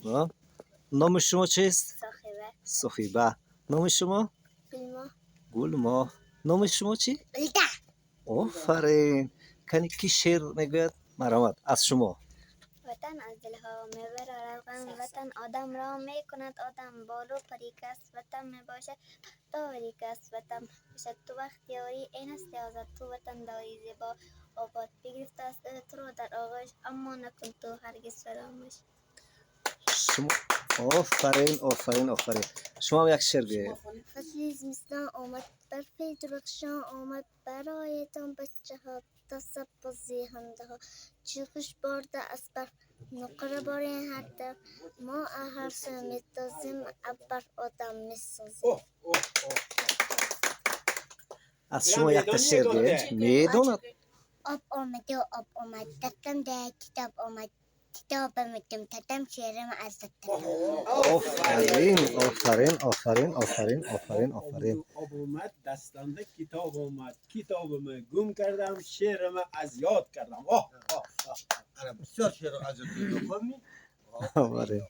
آه. نام شما چیست؟ صاحبه صحیبه. نام شما؟ گلما گلما. نام شما چی؟ بلده آفرین. کنی کی شعر میگوید؟ مرحمت از شما. وطن از دلها میبرد غم، وطن آدم را میکند آدم، بالو پریک است وطن میباشد تاریک است وطن باشد تو بختیاری این است آزاد تو وطن داری زیبا آباد بگرفته است تو را در آغوش اما نکن تو هرگز فراموش. شما آفرین آفرین آفرین. شما هم یک شعر بگویید. فصلی زمستان آمد برف درخشان آمد برایتان بچه ها تصب بازی هنده ها چیخش بارده از برف نقره باره هر در ما هر سو میتازیم ابر آدم میسازیم. از شما یک تا شعر بگویید. میدوند. آب آمده و آب آمد تکم ده کتاب آمد کتاب میتم تتم شعرم از تتم. آفرین آفرین آفرین آفرین آفرین آفرین. آب اومد دستنده کتاب اومد کتابم گم کردم شعرم از یاد کردم. بسیار شعر از یاد کردم. آفرین.